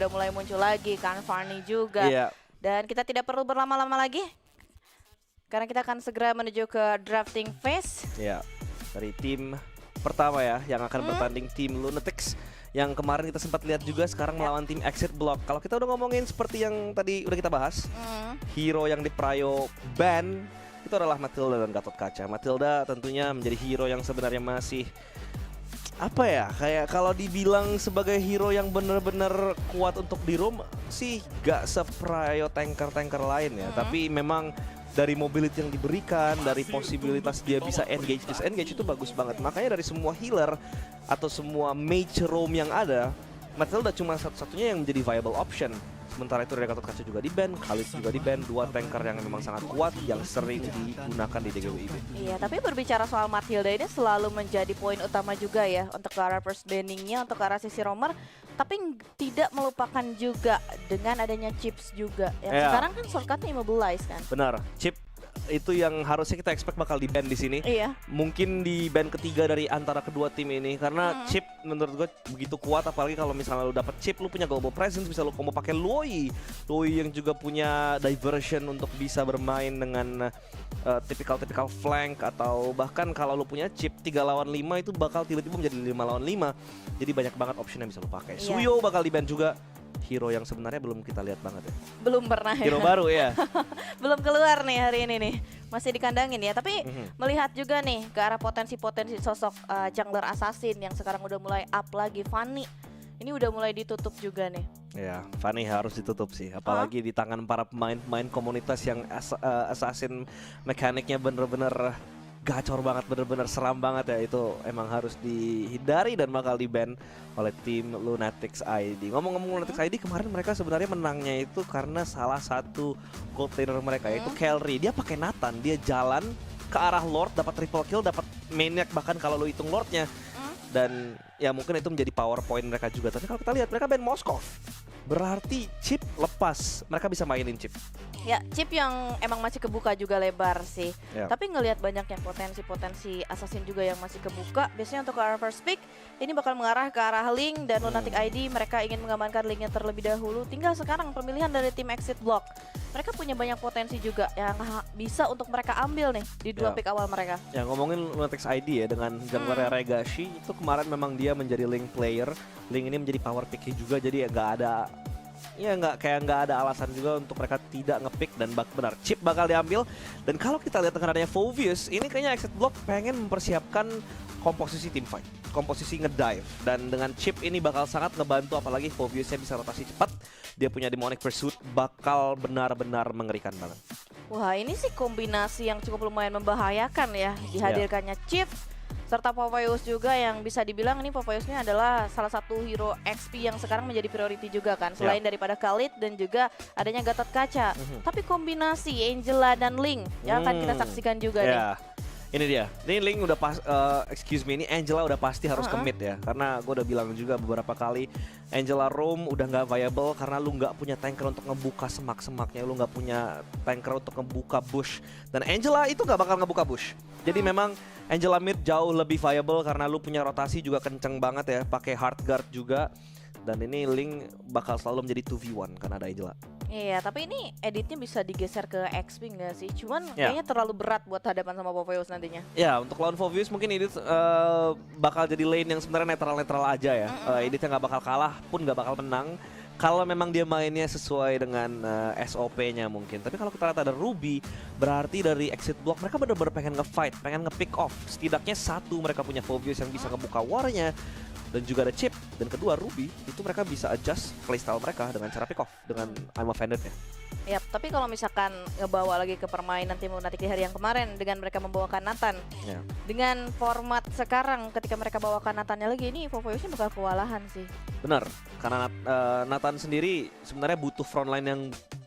udah mulai muncul lagi kan, Fanny juga. Iya. Dan kita tidak perlu berlama-lama lagi, karena kita akan segera menuju ke drafting phase. Iya. Dari tim pertama ya, yang akan bertanding tim Lunatics. Yang kemarin kita sempat lihat juga sekarang melawan tim Exit Block. Kalau kita udah ngomongin seperti yang tadi udah kita bahas, hero yang di Prayo ban itu adalah Matilda dan Gatot Kaca. Matilda tentunya menjadi hero yang sebenarnya masih apa ya, kayak kalau dibilang sebagai hero yang bener-bener kuat untuk di roam sih gak se-Prayo tanker-tanker lain ya. Tapi memang dari mobility yang diberikan, dari posibilitas dia bisa engage, disengage itu bagus banget. Makanya dari semua healer atau semua mage roam yang ada, Matilda cuma satu-satunya yang menjadi viable option. Sementara itu dari Gatot Kaca juga di ban, Khalid juga di ban, dua tanker yang memang sangat kuat yang sering digunakan di DGWIB. Iya, tapi berbicara soal Matilda ini selalu menjadi poin utama juga ya untuk ke arah first banningnya, untuk ke arah sisi roamer. Tapi tidak melupakan juga dengan adanya chips juga. Yang sekarang kan shortcutnya immobilize kan. Benar, chip itu yang harusnya kita expect bakal di ban di sini. Iya. Mungkin di ban ketiga dari antara kedua tim ini karena chip menurut gue begitu kuat, apalagi kalau misalnya lu dapet chip, lu punya global presence, bisa lu combo pakai Loi yang juga punya diversion untuk bisa bermain dengan tipikal flank, atau bahkan kalau lu punya chip 3 lawan 5 itu bakal tiba-tiba menjadi 5 lawan 5. Jadi banyak banget option yang bisa lu pakai. Suyo bakal di ban juga. Hero yang sebenarnya belum kita lihat banget ya. Belum pernah ya. Hero baru ya. Belum keluar nih hari ini nih. Masih dikandangin ya. Tapi melihat juga nih ke arah potensi-potensi sosok jungler assassin yang sekarang udah mulai up lagi. Fanny ini udah mulai ditutup juga nih. Ya, Fanny harus ditutup sih. Apalagi di tangan para pemain-pemain komunitas yang assassin mekaniknya bener-bener gacor banget, bener-bener seram banget ya. Itu emang harus dihindari dan bakal di-ban oleh tim Lunatics ID. Ngomong-ngomong Lunatics ID, kemarin mereka sebenarnya menangnya itu karena salah satu gold laner mereka yaitu Kelry. Dia pakai Nathan, dia jalan ke arah Lord, dapat triple kill, dapat maniac bahkan kalau lu hitung Lordnya. Dan ya mungkin itu menjadi power point mereka juga. Tapi kalau kita lihat mereka ban Moskov, berarti chip lepas, mereka bisa mainin chip. Ya, chip yang emang masih kebuka juga lebar sih. Ya. Tapi ngelihat banyak yang potensi-potensi assassin juga yang masih kebuka. Biasanya untuk ke arah first pick, ini bakal mengarah ke arah Link dan Lunatic ID. Mereka ingin mengamankan Linknya terlebih dahulu. Tinggal sekarang pemilihan dari tim Exit Block. Mereka punya banyak potensi juga yang bisa untuk mereka ambil nih di dua pick awal mereka. Ya, ngomongin Lunatics ID ya, dengan jungler Regashi itu kemarin memang dia menjadi Link player. Link ini menjadi power pick juga, jadi ya nggak ada alasan juga untuk mereka tidak ngepick, dan benar chip bakal diambil. Dan kalau kita lihat dengan adanya Phoveus, ini kayaknya Exit Block pengen mempersiapkan komposisi team fight, komposisi ngedive, dan dengan chip ini bakal sangat ngebantu, apalagi Phoveusnya bisa rotasi cepat, dia punya Demonic Pursuit, bakal benar-benar mengerikan banget. Wah, ini sih kombinasi yang cukup lumayan membahayakan ya, dihadirkannya chip serta Popeyes juga, yang bisa dibilang ini Popeyesnya adalah salah satu hero XP yang sekarang menjadi priority juga kan, selain daripada Khalid dan juga adanya Gatot Kaca. Tapi kombinasi Angela dan Link yang akan kita saksikan juga nih. Ini dia, ini Link udah ini Angela udah pasti harus commit ya, karena gue udah bilang juga beberapa kali, Angela roam udah nggak viable karena lu nggak punya tanker untuk ngebuka semak-semaknya, lu nggak punya tanker untuk ngebuka bush, dan Angela itu nggak bakal ngebuka bush. Jadi memang Angela mid jauh lebih viable karena lu punya rotasi juga kenceng banget ya, pakai hard guard juga, dan ini Link bakal selalu menjadi 2v1 karena ada Angela. Iya, tapi ini editnya bisa digeser ke XP nggak sih? Cuman kayaknya terlalu berat buat hadapan sama Popeyes nantinya. Ya, untuk lawan Phoveus mungkin edit bakal jadi lane yang sebenarnya netral-netral aja ya. Editnya nggak bakal kalah pun nggak bakal menang kalau memang dia mainnya sesuai dengan SOP-nya mungkin. Tapi kalau kita lihat ada Ruby, berarti dari Exit Block mereka benar-benar pengen nge-fight, pengen nge-pick off. Setidaknya satu mereka punya Phoveus yang bisa ngebuka war-nya, dan juga ada chip, dan kedua Ruby itu mereka bisa adjust playstyle mereka dengan cara pick off dengan I'm Offended-nya. Yap, tapi kalau misalkan ngebawa lagi ke permainan tim Lunatic di hari yang kemarin dengan mereka membawakan Nathan, dengan format sekarang ketika mereka bawakan Nathannya lagi, ini Popeyesnya bakal kewalahan sih. Benar, karena Nathan sendiri sebenarnya butuh frontline yang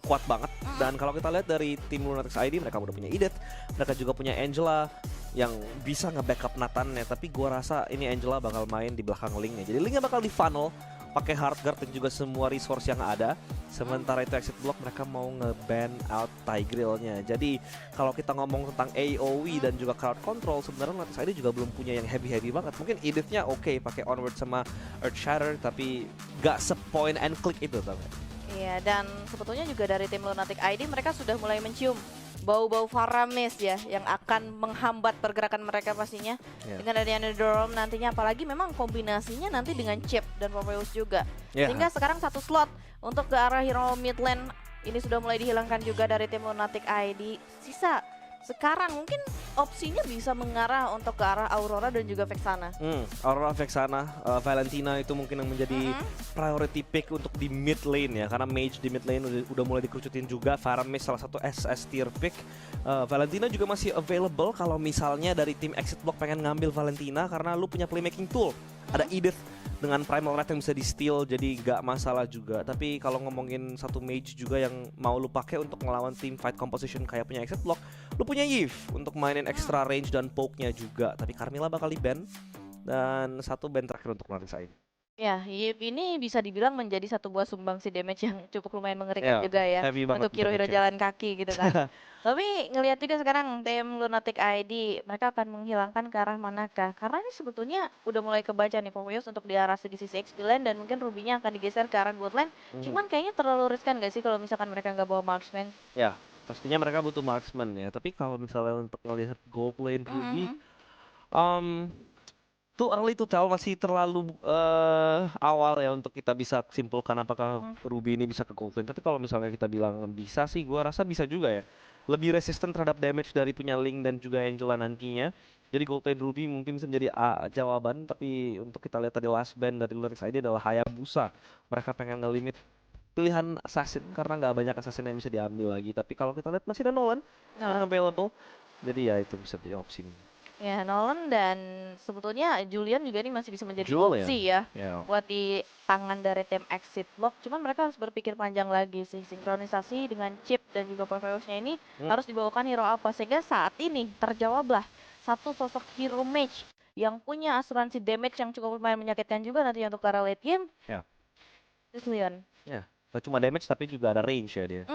kuat banget. Dan kalau kita lihat dari tim Lunatics ID, mereka udah punya Edith, mereka juga punya Angela yang bisa nge-backup Nathan-nya. Tapi gua rasa ini Angela bakal main di belakang Linknya, jadi Linknya bakal di funnel pakai hard guard dan juga semua resource yang ada. Sementara itu Exit Block mereka mau nge-ban out Tigreal-nya. Jadi kalau kita ngomong tentang AoE dan juga crowd control, sebenarnya Lunatic ID juga belum punya yang heavy banget. Mungkin Edith-nya oke pakai Onward sama Earth Shatter, tapi gak se-point and click itu tau gak? Iya, dan sebetulnya juga dari tim Lunatic ID mereka sudah mulai mencium bau-bau Faramis ya yang akan menghambat pergerakan mereka pastinya. Dengan adanya Nedorm nantinya, apalagi memang kombinasinya nanti dengan Chip dan Popeyes juga. Sehingga sekarang satu slot untuk ke arah hero mid lane ini sudah mulai dihilangkan juga dari tim Lunatic ID. Sisa sekarang mungkin opsinya bisa mengarah untuk ke arah Aurora dan juga Vexana. Aurora, Vexana, Valentina itu mungkin yang menjadi priority pick untuk di mid lane ya. Karena Mage di mid lane udah mulai dikerucutin juga. Faramis salah satu SS tier pick. Valentina juga masih available kalau misalnya dari tim Exit Block pengen ngambil Valentina karena lu punya playmaking tool. Ada Edith dengan Primal Red yang bisa di steal, jadi gak masalah juga. Tapi kalau ngomongin satu mage juga yang mau lu pakai untuk ngelawan tim fight composition kayak punya Exit Block, lu punya Yves untuk mainin extra range dan poke-nya juga. Tapi Carmilla bakal di-ban, dan satu ban terakhir untuk Lunatic ID. Ya, Yip ini bisa dibilang menjadi satu buah sumbangsi damage yang cukup lumayan mengerikan juga ya untuk hero-hero jalan kaki gitu kan. Tapi ngelihat juga sekarang tim Lunatic ID mereka akan menghilangkan ke arah manakah? Karena ini sebetulnya udah mulai kebaca nih Popeyes untuk di arah sisi XP lane dan mungkin Ruby-nya akan digeser ke arah bot lane. Cuman kayaknya terlalu riskan gak sih kalau misalkan mereka nggak bawa marksman? Ya, pastinya mereka butuh marksman ya. Tapi kalau misalnya untuk ngelihat gold lane Ruby, too early to tell, masih terlalu awal ya untuk kita bisa simpulkan apakah Ruby ini bisa ke gold lane. Tapi kalau misalnya kita bilang bisa sih, gua rasa bisa juga ya. Lebih resisten terhadap damage dari punya Link dan juga Angela nantinya. Jadi gold lane Ruby mungkin bisa menjadi jawaban. Tapi untuk kita lihat tadi last ban dari Lunatic ID adalah Hayabusa. Mereka pengen ngelimit pilihan assassin karena nggak banyak assassin yang bisa diambil lagi. Tapi kalau kita lihat masih ada Nolan available. Jadi ya itu bisa jadi opsi. Ya, Nolan dan sebetulnya Julian juga ini masih bisa menjadi opsi ya buat di tangan dari tim Exit Block. Cuman mereka harus berpikir panjang lagi sih. Sinkronisasi dengan Chip dan juga Popeyes-nya ini harus dibawakan hero apa. Sehingga saat ini terjawablah satu sosok hero mage yang punya asuransi damage yang cukup lumayan menyakitkan juga nanti untuk arah late game. Itu Leon. Ya, gak cuma damage tapi juga ada range ya dia.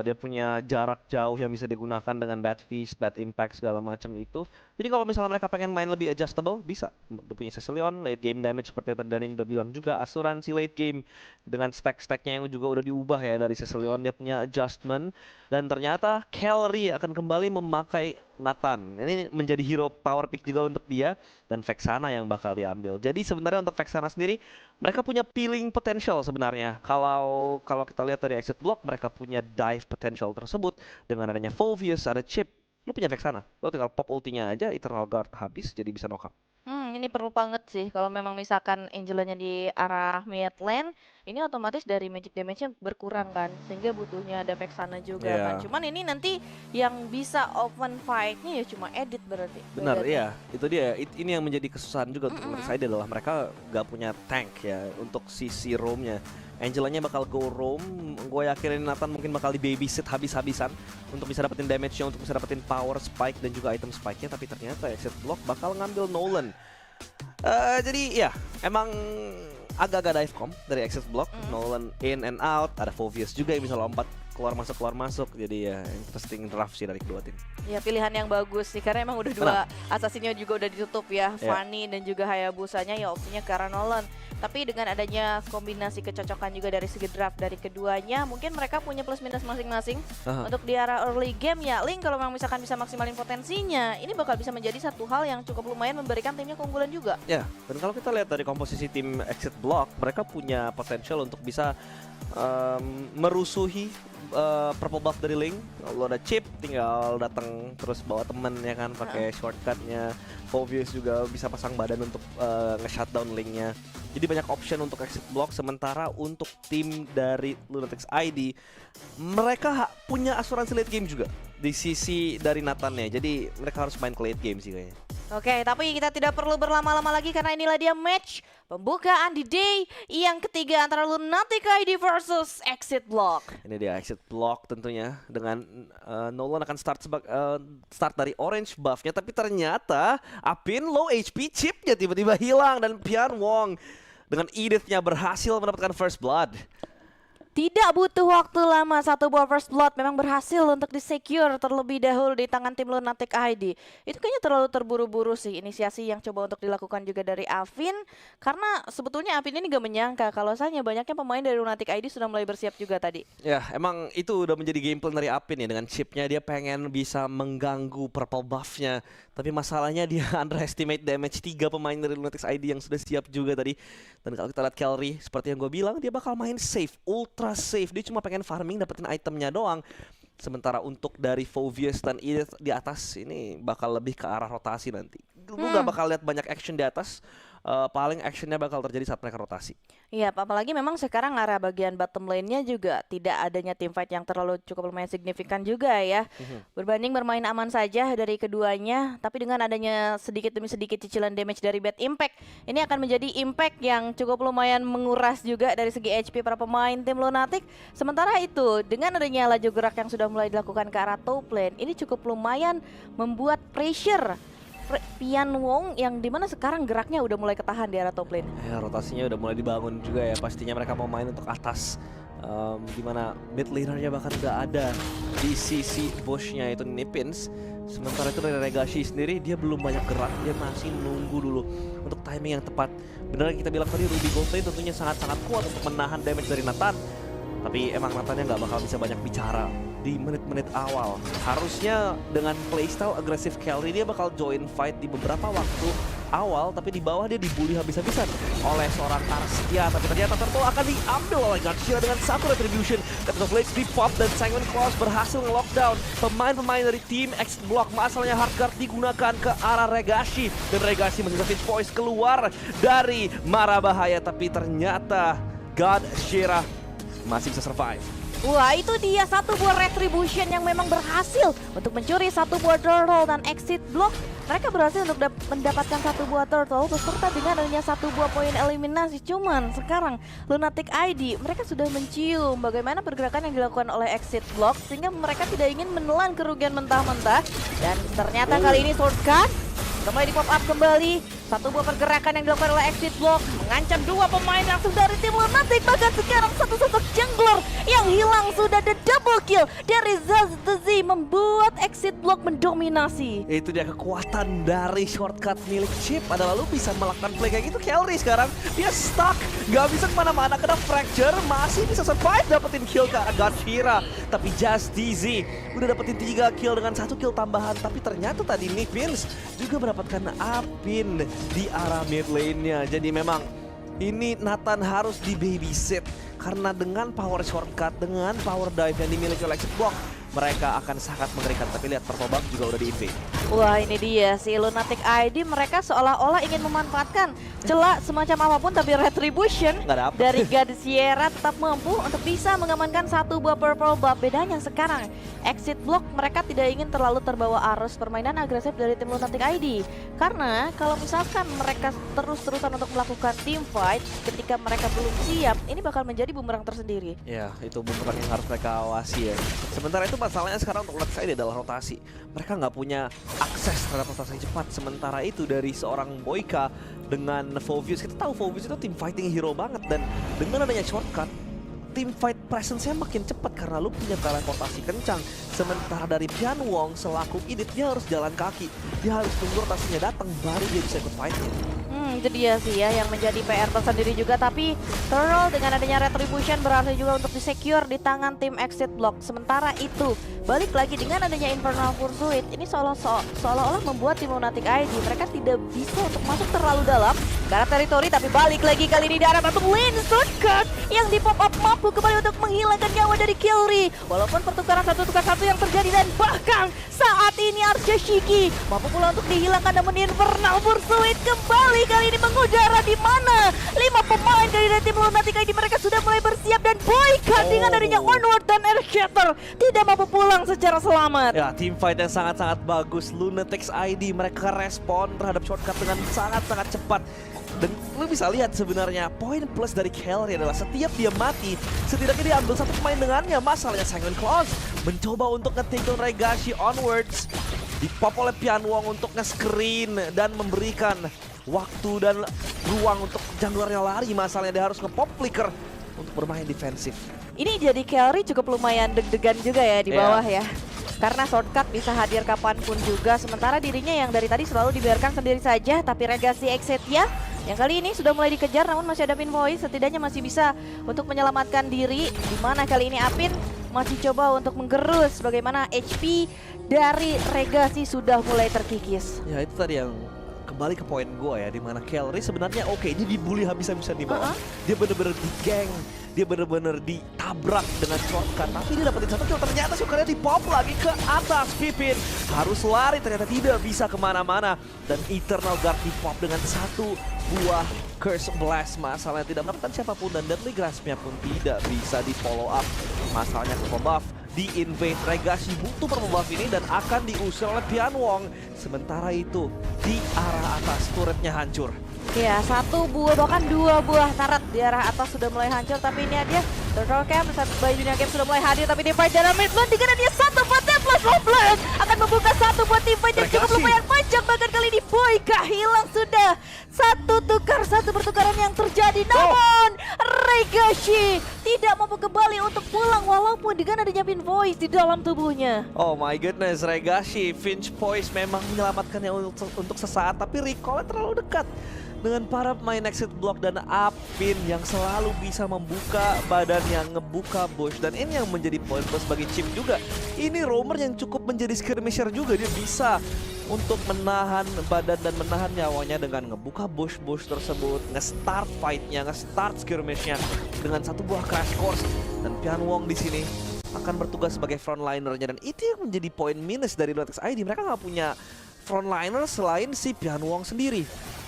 Dia punya jarak jauh yang bisa digunakan dengan bad feast, bad impact segala macam itu. Jadi kalau misalnya mereka pengen main lebih adjustable, bisa. Dia punya Cecilion, late game damage seperti yang tadi udah bilang juga, asuransi late game dengan spek-speknya yang juga udah diubah ya dari Cecilion. Dia punya adjustment dan ternyata Calorie akan kembali memakai Nathan. Ini menjadi hero power pick juga untuk dia dan Vexana yang bakal diambil. Jadi sebenarnya untuk Vexana sendiri mereka punya peeling potential sebenarnya. Kalau kita lihat dari Exit Block mereka punya dive potential tersebut dengan adanya Phoveus, ada Chip. Lu punya Vexana, lu tinggal pop ultinya aja, Eternal Guard habis jadi bisa knock up. Ini perlu banget sih kalau memang misalkan Angelanya di arah mid lane, ini otomatis dari magic damage-nya berkurang kan, sehingga butuhnya ada Vexana juga kan. Cuman ini nanti yang bisa open fight-nya ya cuma Edit berarti. Benar, iya. Itu dia. Ini yang menjadi kesusahan juga untuk Lunatic ID adalah mereka gak punya tank ya untuk sisi roam-nya. Angelanya bakal go roam, gue yakinin Nathan mungkin bakal di babysit habis-habisan untuk bisa dapetin damage-nya, untuk bisa dapetin power spike dan juga item spike-nya. Tapi ternyata Exit Block bakal ngambil Nolan. Jadi ya emang agak-agak dive com dari Exit Block. Nolan in and out, ada Phoveus juga yang bisa lompat keluar masuk. Jadi ya interesting draft sih dari kedua tim. Ya pilihan yang bagus sih karena emang udah dua assassinnya juga udah ditutup ya, Fanny dan juga Hayabusanya ya opsinya ke arah Nolan. Tapi dengan adanya kombinasi kecocokan juga dari segi draft dari keduanya, mungkin mereka punya plus minus masing-masing. Untuk di arah early game ya, Link kalau memang misalkan bisa maksimalin potensinya, ini bakal bisa menjadi satu hal yang cukup lumayan memberikan timnya keunggulan juga. Ya, dan kalau kita lihat dari komposisi tim Exit Block, mereka punya potensial untuk bisa merusuhi purple buff dari Link. Kalau ada Chip tinggal datang terus bawa temen ya kan pakai shortcutnya. Phoveus juga bisa pasang badan untuk nge-shutdown Link-nya. Jadi banyak option untuk Exit Block. Sementara untuk tim dari Lunatic ID mereka punya asuransi late game juga di sisi dari Nathan-nya. Jadi mereka harus main ke late game sih kayaknya. Oke, tapi kita tidak perlu berlama-lama lagi karena inilah dia match pembukaan di day yang ketiga antara Lunatic ID versus Exit Block. Ini dia Exit Block tentunya dengan Nolan akan start dari orange buff-nya, tapi ternyata Apin low HP chipnya tiba-tiba hilang dan Pian Wong dengan Edith-nya berhasil mendapatkan first blood. Tidak butuh waktu lama, satu buah first blood memang berhasil untuk di-secure terlebih dahulu di tangan tim Lunatic ID. Itu kayaknya terlalu terburu-buru sih inisiasi yang coba untuk dilakukan juga dari Afin. Karena sebetulnya Afin ini gak menyangka kalau misalnya banyaknya pemain dari Lunatic ID sudah mulai bersiap juga tadi. Ya, emang itu udah menjadi game plan dari Afin ya. Dengan chipnya dia pengen bisa mengganggu purple buff-nya. Tapi masalahnya dia underestimate damage 3 pemain dari Lunatic ID yang sudah siap juga tadi. Dan kalau kita lihat Kelry, seperti yang gue bilang, dia bakal main safe, ultra safe. Dia cuma pengen farming dapetin itemnya doang. Sementara untuk dari Phoveus dan Edith di atas ini bakal lebih ke arah rotasi nanti. Lu gak bakal lihat banyak action di atas. Paling actionnya bakal terjadi saat mereka rotasi. Iya, apalagi memang sekarang area bagian bottom lane-nya juga tidak adanya teamfight yang terlalu cukup lumayan signifikan juga ya. Berbanding bermain aman saja dari keduanya, tapi dengan adanya sedikit demi sedikit cicilan damage dari Bad Impact, ini akan menjadi impact yang cukup lumayan menguras juga dari segi HP para pemain tim Lunatic. Sementara itu, dengan adanya laju gerak yang sudah mulai dilakukan ke arah top lane, ini cukup lumayan membuat pressure Pian Wong yang dimana sekarang geraknya udah mulai ketahan di arah top lane. Ya, rotasinya udah mulai dibangun juga ya. Pastinya mereka mau main untuk atas. Dimana mid lanernya bahkan udah ada di sisi bushnya itu Nipins. Sementara itu dari Legacy sendiri dia belum banyak gerak. Dia masih nunggu dulu untuk timing yang tepat. Benar yang kita bilang tadi, Ruby Gold Lane tentunya sangat-sangat kuat untuk menahan damage dari Nathan. Tapi emang Nathannya nggak bakal bisa banyak bicara di menit-menit awal. Harusnya dengan playstyle agresif Kelly dia bakal join fight di beberapa waktu awal, tapi di bawah dia dibully habis-habisan oleh seorang Arstia. Tapi ternyata Turtle akan diambil oleh Garcia dengan satu retribution. Ketika Blades di pop dan Sanguine Claws berhasil nge-lockdown pemain-pemain dari tim X Block. Masalahnya Hardguard digunakan ke arah Legacy, dan Legacy menyusul Fit Voice keluar dari mara bahaya, tapi ternyata God Shira masih bisa survive. Wah, itu dia satu buah retribution yang memang berhasil untuk mencuri satu buah turtle dan exit block. Mereka berhasil untuk mendapatkan satu buah turtle beserta dengan adanya satu buah poin eliminasi. Cuman sekarang Lunatic ID mereka sudah mencium bagaimana pergerakan yang dilakukan oleh exit block sehingga mereka tidak ingin menelan kerugian mentah-mentah. Dan ternyata kali ini shortcut kembali di pop up kembali. Satu buah pergerakan yang dilakukan oleh exit block mengancam dua pemain langsung dari tim Lunatic. Bahkan sekarang satu sosok jungler yang hilang sudah ada double kill dari Zaz the Z membuat exit block mendominasi. Itu dia kekuatan dari shortcut milik Chip. Adalah lu bisa melakukan play kayak gitu. Kelly sekarang dia stuck, gak bisa kemana-mana, kena fracture, masih bisa survive dapetin kill ke Garcia. Tapi Just DZ udah dapetin 3 kill dengan 1 kill tambahan. Tapi ternyata tadi Nipins juga mendapatkan Apin di arah mid lane-nya. Jadi memang ini Nathan harus di babysit karena dengan power shortcut, dengan power dive yang dimiliki oleh Exit Block, mereka akan sangat mengerikan. Tapi lihat Purple Buff juga udah di-invade. Wah, ini dia si Lunatic ID, mereka seolah-olah ingin memanfaatkan celah semacam apapun, tapi retribution dari God Sierra tetap mampu untuk bisa mengamankan satu buah Purple Buff. Bedanya sekarang exit block mereka tidak ingin terlalu terbawa arus permainan agresif dari tim Lunatic ID. Karena kalau misalkan mereka terus-terusan untuk melakukan team fight ketika mereka belum siap, ini bakal menjadi bumerang tersendiri. Ya, itu bumerang yang harus mereka awasi ya. Sementara itu masalahnya sekarang untuk Lunatic ID adalah rotasi. Mereka nggak punya akses terhadap rotasi cepat. Sementara itu dari seorang Boyka dengan Phoveus, kita tahu Phoveus itu tim fighting hero banget, dan dengan adanya shortcut team fight presence-nya makin cepat karena lu punya teleportasi kencang. Sementara dari Pian Wong selaku Edith dia harus jalan kaki, dia harus tunggu rotasinya datang baru dia bisa ikut fight-nya. Itu dia sih ya yang menjadi PR tersendiri juga. Tapi Turtle dengan adanya retribution berhasil juga untuk di-secure di tangan tim exit block. Sementara itu balik lagi dengan adanya Infernal Pursuit, ini seolah-olah membuat tim Lunatic ID mereka tidak bisa untuk masuk terlalu dalam ke arah teritori. Tapi balik lagi kali ini di arah bottom lane, shortcut yang di pop up mampu kembali untuk menghilangkan nyawa dari Kelly. Walaupun pertukaran 1 tukar 1 yang terjadi, dan bahkan saat ini Arca Shiki mampu pula untuk dihilangkan, namun Infernal Pursuit kembali kali ini mengudara di mana 5 pemain dari tim Lunatic ID mereka sudah mulai bersiap, dan Boyka dengan adanya Onward dan Air Shatter tidak mampu pulang secara selamat. Ya, team fight yang sangat-sangat bagus. Lunatic ID mereka respon terhadap shortcut dengan sangat-sangat cepat. Dan lu bisa lihat sebenarnya poin plus dari Kelly adalah setiap dia mati, setidaknya dia ambil satu pemain dengannya. Masalahnya Sanguine Claws mencoba untuk nge-take down Legacy onwards. Dipop oleh Pian Wong untuk nge-screen dan memberikan waktu dan ruang untuk junglernya lari. Masalahnya dia harus nge-pop flicker untuk bermain defensif. Ini jadi Kelly cukup lumayan deg-degan juga ya di bawah ya. Karena shortcut bisa hadir kapanpun juga. Sementara dirinya yang dari tadi selalu dibiarkan sendiri saja. Tapi Legacy exit ya, yang kali ini sudah mulai dikejar namun masih ada Pinvoice. Setidaknya masih bisa untuk menyelamatkan diri. Dimana kali ini Apin masih coba untuk menggerus bagaimana HP dari Legacy sudah mulai terkikis. Ya itu tadi yang kembali ke poin gue ya, dimana Kelly sebenarnya oke, dia dibully habis-habisan di bawah. Dia bener-bener digeng, dia bener-bener ditabrak dengan shortcut, tapi dia dapetin satu kill. Ternyata shortcutnya dipop lagi ke atas. Pipin harus lari, ternyata tidak bisa kemana-mana. Dan Eternal Guard dipop dengan satu buah Curse Blast. Masalahnya tidak mendapatkan siapapun dan Deadly Grasp-nya pun tidak bisa di follow up. Masalahnya ke buff di invade. Legacy butuh buff ini dan akan diusir oleh Tianwong. Sementara itu di arah atas turretnya hancur. Ya, satu buah bahkan dua buah turret di arah atas sudah mulai hancur. Tapi ini dia Turtle Camp, satu by Junior Camp sudah mulai hadir. Tapi dia fight dalam mid lane, dikira dia satu buat plus Roblox akan membuka satu buat tim fight yang cukup lumayan panjang. Bahkan kali ini Boyka hilang sudah. Satu pertukaran yang terjadi. Namun Legacy tidak mampu kembali untuk pulang walaupun dengan adanya Pinvoice di dalam tubuhnya. Oh my goodness, Legacy, Finch Voice memang menyelamatkannya untuk sesaat, tapi recall-nya terlalu dekat dengan para pemain exit block dan Apin yang selalu bisa membuka badannya, ngebuka bush. Dan ini yang menjadi poin plus bagi Chip juga. Ini roamer yang cukup menjadi skirmisher juga, dia bisa untuk menahan badan dan menahan nyawanya dengan ngebuka bush tersebut, nge-start fight-nya, nge-start skirmish-nya dengan satu buah crash course. Dan Tianwong di sini akan bertugas sebagai frontlinernya, dan itu yang menjadi poin minus dari Lunatic ID. Mereka nggak punya frontliner selain si Tianwong sendiri.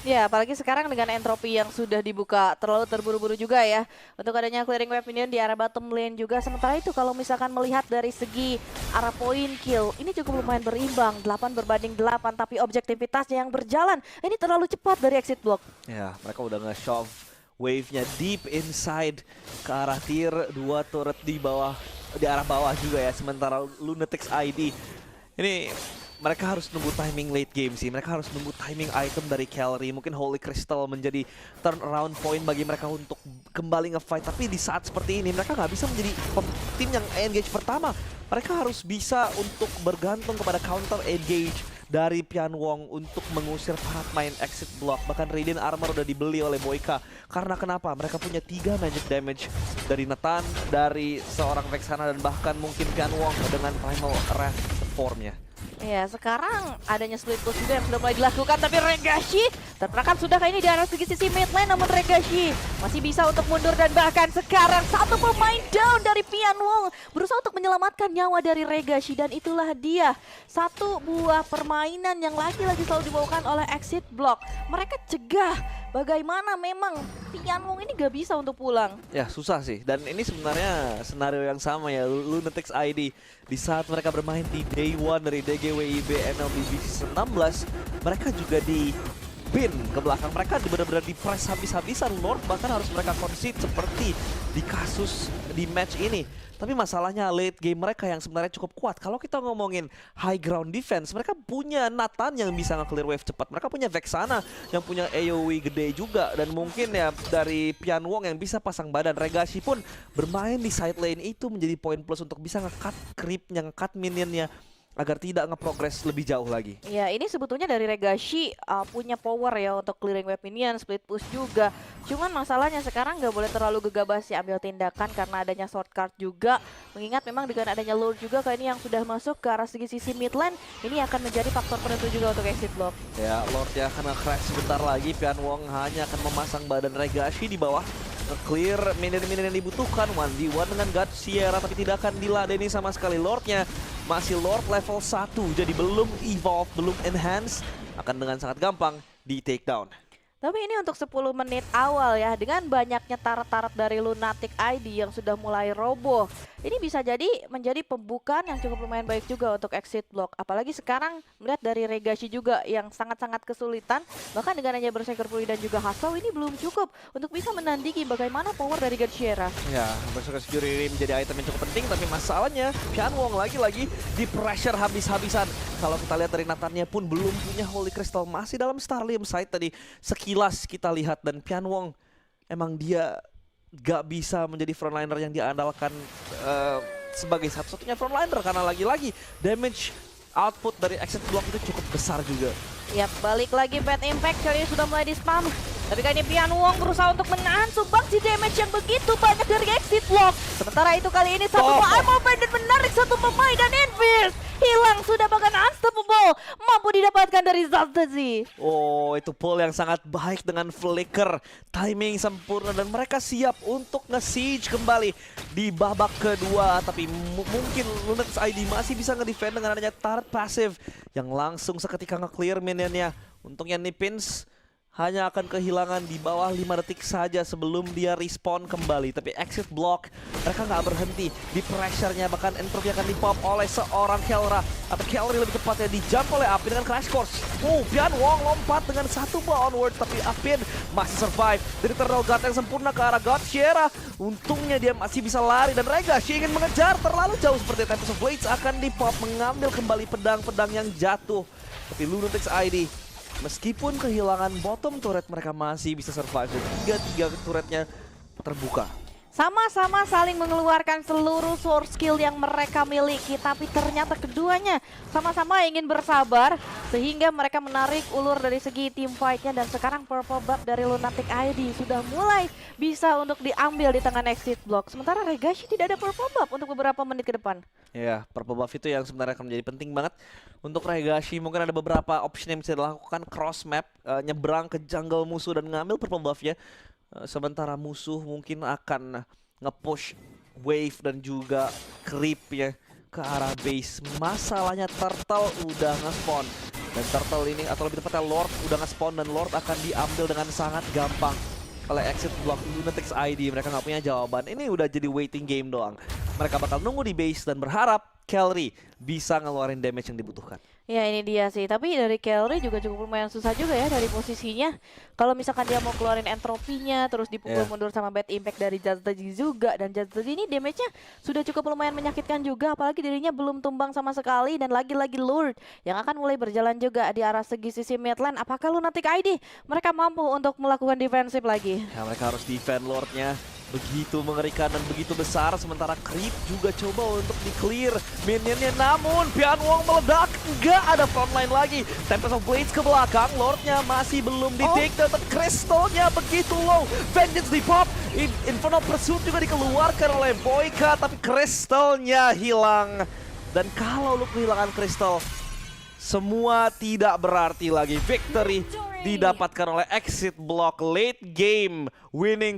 Ya, apalagi sekarang dengan entropi yang sudah dibuka terlalu terburu-buru juga ya untuk adanya clearing wave minion di arah bottom lane juga. Sementara itu kalau misalkan melihat dari segi arah point kill, ini cukup lumayan berimbang, 8-8, tapi objektivitasnya yang berjalan ini terlalu cepat dari exit block. Ya, mereka udah nge-shove wave-nya deep inside ke arah tier 2 turret di bawah, di arah bawah juga ya. Sementara Lunatics ID ini mereka harus nunggu timing late game sih. Mereka harus nunggu timing item dari Kelly. Mungkin Holy Crystal menjadi turnaround point bagi mereka untuk kembali nge-fight. Tapi di saat seperti ini mereka nggak bisa menjadi tim yang engage pertama. Mereka harus bisa untuk bergantung kepada counter engage dari Tianwong untuk mengusir para pemain exit block. Bahkan Radiant Armor udah dibeli oleh Boyka. Karena kenapa? Mereka punya 3 magic damage dari Nathan, dari seorang Vexana, dan bahkan mungkin Tianwong dengan Primal Wrath formnya. Ya, sekarang adanya split push juga yang sudah mulai dilakukan, tapi Legacy terperangkap sudah kali ini di arah sisi mid lane. Namun Legacy masih bisa untuk mundur dan bahkan sekarang satu pemain down dari Tianwong berusaha untuk menyelamatkan nyawa dari Legacy. Dan itulah dia satu buah permainan yang lagi-lagi selalu dibawakan oleh exit block. Mereka cegah bagaimana memang Tianwong ini gak bisa untuk pulang. Ya, susah sih. Dan ini sebenarnya senario yang sama ya, Lunatics ID. Di saat mereka bermain di day 1 dari DGWIB MLBB Season 16, mereka juga di pin ke belakang. Mereka benar-benar di press habis-habisan. Lord bahkan harus mereka concede seperti di kasus di match ini. Tapi masalahnya late game mereka yang sebenarnya cukup kuat. Kalau kita ngomongin high ground defense, mereka punya Nathan yang bisa nge-clear wave cepat. Mereka punya Vexana yang punya AoE gede juga. Dan mungkin ya dari Tianwong yang bisa pasang badan. Legacy pun bermain di side lane itu menjadi poin plus untuk bisa nge-cut creepnya, nge-cut minionnya, agar tidak nge-progress lebih jauh lagi. Ya, ini sebetulnya dari Legacy punya power ya untuk clearing wave minion, split push juga. Cuman masalahnya sekarang nggak boleh terlalu gegabah sih ambil tindakan karena adanya shortcut juga. Mengingat memang dengan adanya Lord juga kayak ini yang sudah masuk ke arah sisi mid lane, ini akan menjadi faktor penentu juga untuk exit block. Ya, Lord ya akan nge-crash sebentar lagi. Tianwong hanya akan memasang badan Legacy di bawah, nge-clear minion-minion yang dibutuhkan 1v1 dengan God Sierra, tapi tidak akan diladeni sama sekali. Lordnya masih Lord level 1, jadi belum evolve, belum enhance, akan dengan sangat gampang di take down. Tapi ini untuk 10 menit awal ya, dengan banyaknya tarat-tarat dari Lunatic ID yang sudah mulai roboh. Ini bisa jadi menjadi pembukaan yang cukup lumayan baik juga untuk exit block. Apalagi sekarang melihat dari Legacy juga yang sangat-sangat kesulitan. Bahkan dengan hanya Berserker Fury dan juga Hustle ini belum cukup untuk bisa menandingi bagaimana power dari God Sierra. Ya, Berserker Fury ini menjadi item yang cukup penting, tapi masalahnya Tianwong lagi-lagi di pressure habis-habisan. Kalau kita lihat dari Nathannya pun belum punya Holy Crystal, masih dalam Starlium side tadi. Sekilas kita lihat, dan Pianwong emang dia gak bisa menjadi frontliner yang diandalkan sebagai satu-satunya frontliner, karena lagi-lagi damage output dari exit block itu cukup besar juga. Yap, balik lagi Bad Impact, kali ini sudah mulai di spam. Tapi kali ini Pianwong berusaha untuk menahan sumbangsi damage yang begitu banyak dari exit block. Sementara itu kali ini satu buah armor bandit menarik satu pemain, dan Invis hilang sudah, bahkan unstoppable mampu didapatkan dari Zaltazi. Oh, itu pull yang sangat baik dengan flicker, timing sempurna, dan mereka siap untuk nge-siege kembali di babak kedua. Tapi mungkin Lunatic's ID masih bisa nge-defend dengan adanya turret passive yang langsung seketika nge-clear minionnya. Untungnya Nipins hanya akan kehilangan di bawah 5 detik saja sebelum dia respawn kembali. Tapi exit block, mereka nggak berhenti di pressure-nya, bahkan entropy akan dipop oleh seorang Kelra, atau Kelri lebih tepatnya, dijump oleh Apin dengan crash course. Pianwong lompat dengan satu buah onward, tapi Apin masih survive dari Eternal God yang sempurna ke arah God Shera. Untungnya dia masih bisa lari, dan Regashi ingin mengejar terlalu jauh seperti Tempest of Blades akan dipop, mengambil kembali pedang-pedang yang jatuh. Tapi Lunatic's ID, meskipun kehilangan bottom turret, mereka masih bisa survive, dan tiga turretnya terbuka. Sama-sama saling mengeluarkan seluruh source skill yang mereka miliki, tapi ternyata keduanya sama-sama ingin bersabar sehingga mereka menarik ulur dari segi team fight-nya. Dan sekarang purple buff dari Lunatic ID sudah mulai bisa untuk diambil di tangan exit block, sementara Regashi tidak ada purple buff untuk beberapa menit ke depan. Ya, purple buff itu yang sebenarnya akan menjadi penting banget untuk Regashi. Mungkin ada beberapa option yang bisa dilakukan, cross map, nyebrang ke jungle musuh dan ngambil purple buff-nya. Sementara musuh mungkin akan nge-push wave dan juga creep ya ke arah base. Masalahnya Turtle udah nge-spawn, dan Turtle ini, atau lebih tepatnya Lord, udah nge-spawn, dan Lord akan diambil dengan sangat gampang oleh exit block Lunatic's ID. Mereka nggak punya jawaban, ini udah jadi waiting game doang. Mereka bakal nunggu di base dan berharap Kelri bisa ngeluarin damage yang dibutuhkan. Ya, ini dia sih, tapi dari Kelri juga cukup lumayan susah juga ya dari posisinya. Kalau misalkan dia mau keluarin entropinya, terus dipukul mundur sama Bad Impact dari Zaltazi juga. Dan Zaltazi ini damage-nya sudah cukup lumayan menyakitkan juga, apalagi dirinya belum tumbang sama sekali. Dan lagi-lagi Lord yang akan mulai berjalan juga di arah sisi mid lane. Apakah Lunatic ID mereka mampu untuk melakukan defensif lagi? Ya, mereka harus defend Lordnya. Begitu mengerikan dan begitu besar, sementara creep juga coba untuk di-clear minionnya, namun Pianwong meledak, nggak ada frontline lagi. Tempest of Blades ke belakang, Lordnya masih belum di-take down, tapi Crystalnya begitu low. Vengeance di-pop, Infernal Pursuit juga dikeluarkan oleh Boyka, tapi Crystalnya hilang. Dan kalau lu kehilangan Crystal, semua tidak berarti lagi. Victory didapatkan oleh exit block late game winning